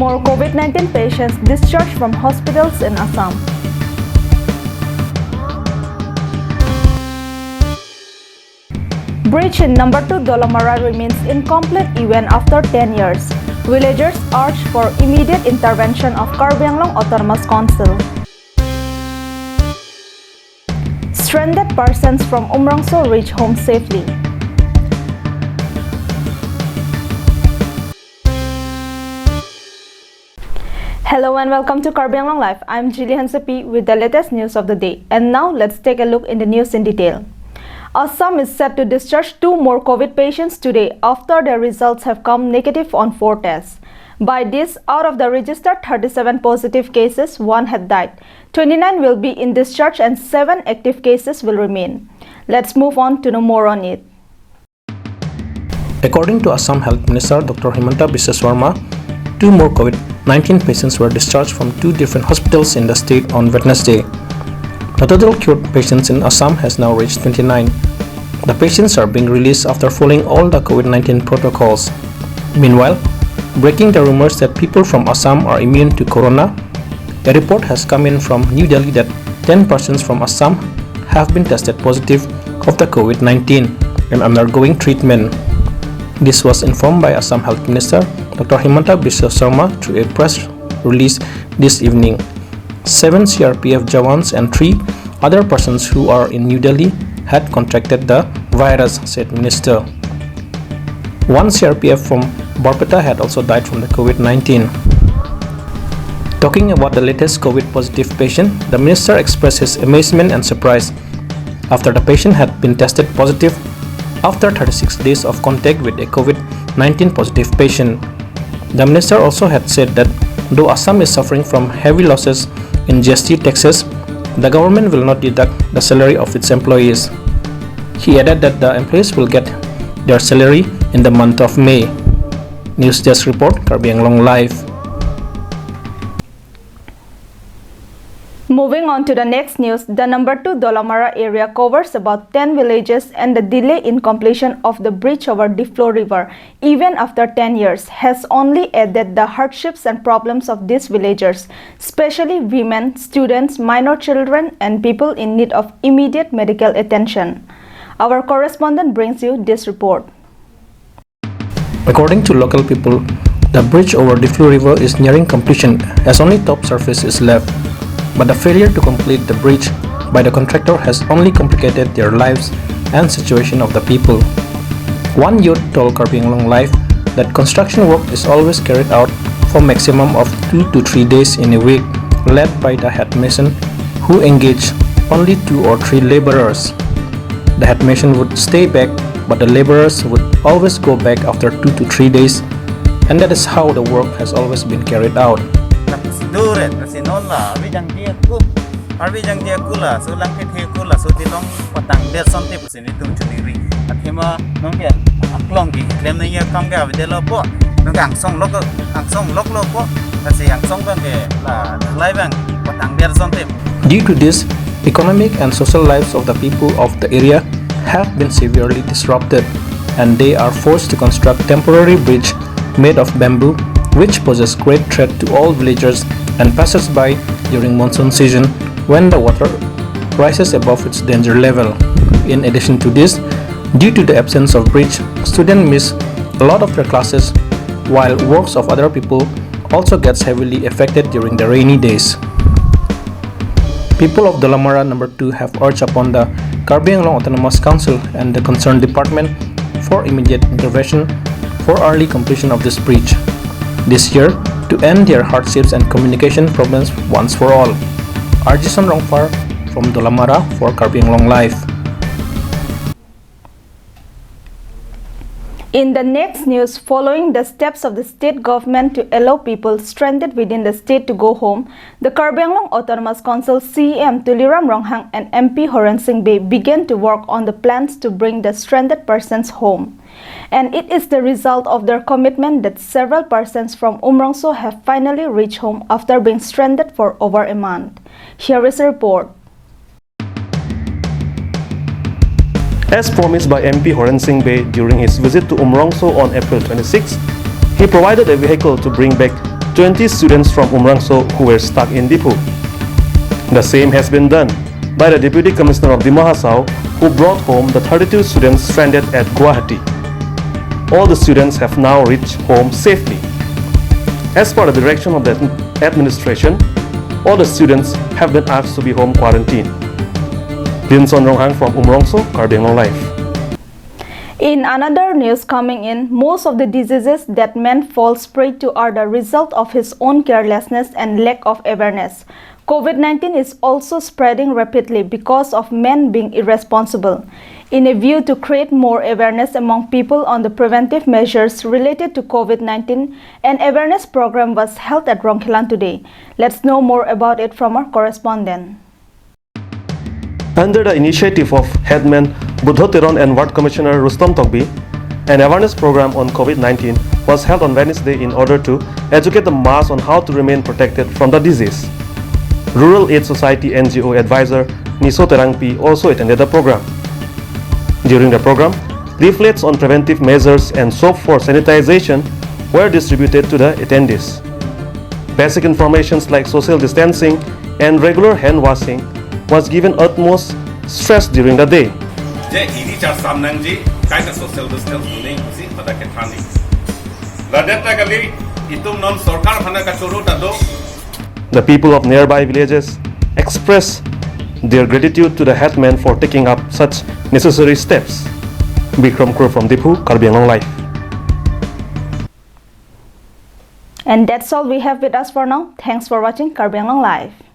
more COVID-19 patients discharged from hospitals in Assam. Bridge in number 2 Dolamara remains incomplete even after 10 years. Villagers urge for immediate intervention of Karbi Anglong Autonomous Council. Stranded persons from Umrangso reach home safely. Hello and welcome to Karbi Anglong Live. I'm Jillian Sepi with the latest news of the day. And now let's take a look in the news in detail. Assam is set to discharge 2 more COVID patients today after their results have come negative on 4 tests. By this, out of the registered 37 positive cases, 1 had died. 29 will be in discharge and 7 active cases will remain. Let's move on to know more on it. According to Assam Health Minister Dr. Himanta Biswa Sarma, 2 more COVID-19 patients were discharged from 2 different hospitals in the state on Wednesday. The total cured patients in Assam has now reached 29. The patients are being released after following all the COVID-19 protocols. Meanwhile, breaking the rumors that people from Assam are immune to corona, a report has come in from New Delhi that 10 persons from Assam have been tested positive of the COVID-19 and undergoing treatment. This was informed by Assam Health Minister Dr. Himanta Biswa Sarma through a press release this evening. 7 CRPF Jawans and 3 other persons who are in New Delhi had contracted the virus, said Minister. 1 CRPF from Barpeta had also died from the COVID-19. Talking about the latest COVID positive patient, the Minister expressed his amazement and surprise after the patient had been tested positive after 36 days of contact with a COVID-19 positive patient. The Minister also had said that though Assam is suffering from heavy losses in GST taxes, the government will not deduct the salary of its employees. He added that the employees will get their salary in the month of May. News Desk Report, Karbi Anglong Live. Moving on to the next news, the number 2 Dolamara area covers about 10 villages and the delay in completion of the bridge over Diflo River, even after 10 years, has only added the hardships and problems of these villagers, especially women, students, minor children, and people in need of immediate medical attention. Our correspondent brings you this report. According to local people, the bridge over Diflo River is nearing completion as only top surface is left. But the failure to complete the bridge by the contractor has only complicated their lives and situation of the people. One youth told Karbi Anglong Live that construction work is always carried out for maximum of 2 to 3 days in a week, led by the head mason who engaged only 2 or 3 laborers. The head mason would stay back, but the laborers would always go back after 2 to 3 days, and that is how the work has always been carried out. Duret kasi nola bijang dia ku bijang dia kula so lang ke kula so tilong patang dia sonte pusini tung chuniri athema nong dia aklong gi klem na ya kam ga videlo po nong ang song lok po kasi ang song ba ke la lai bang patang dia sonte. Due to this, economic and social lives of the people of the area have been severely disrupted, and they are forced to construct temporary bridge made of bamboo, which poses great threat to all villagers and passers-by during monsoon season when the water rises above its danger level. In addition to this, due to the absence of bridge, students miss a lot of their classes, while works of other people also gets heavily affected during the rainy days. People of Dolamara number 2 have urged upon the Karbi Anglong Autonomous Council and the concerned department for immediate intervention for early completion of this bridge this year to end their hardships and communication problems once for all. Arjison Rongfar from Dolamara for Karbi Anglong Live. In the next news, following the steps of the state government to allow people stranded within the state to go home, the Karbi Anglong Autonomous Council CEM Tuliram Ronghang and MP Horan Singbe began to work on the plans to bring the stranded persons home. And it is the result of their commitment that several persons from Umrangso have finally reached home after being stranded for over a month. Here is a report. As promised by MP Horan Singbe during his visit to Umrangso on April 26, he provided a vehicle to bring back 20 students from Umrangso who were stuck in Dipu. The same has been done by the Deputy Commissioner of Dimahasau, who brought home the 32 students stranded at Guwahati. All the students have now reached home safely. As per the direction of the administration, all the students have been asked to be home quarantined. Dinson Ronghang from Umrangso, Karbi Anglong Live. In another news coming in, most of the diseases that men falls prey to are the result of his own carelessness and lack of awareness. COVID-19 is also spreading rapidly because of men being irresponsible. In a view to create more awareness among people on the preventive measures related to COVID-19, an awareness program was held at Rongkhelan today. Let's know more about it from our correspondent. Under the initiative of Headman Budho Teron and Ward Commissioner Rustom Tokbi, an awareness program on COVID-19 was held on Wednesday in order to educate the mass on how to remain protected from the disease. Rural Aid Society NGO advisor Niso Terangpi also attended the program. During the program, leaflets on preventive measures and soap for sanitization were distributed to the attendees. Basic informations like social distancing and regular hand washing was given utmost stress during the day. जे इदी चार सामनांग जी काय का social distance नहीं कुसी पता के थानी लड़ता कली इतुम नॉन सरकार खाना का चोरो तादो. The people of nearby villages expressed their gratitude to the headman for taking up such necessary steps. Bikram Kro from Dipu, Karbi Anglong Live. And that's all we have with us for now. Thanks for watching Karbi Anglong Live.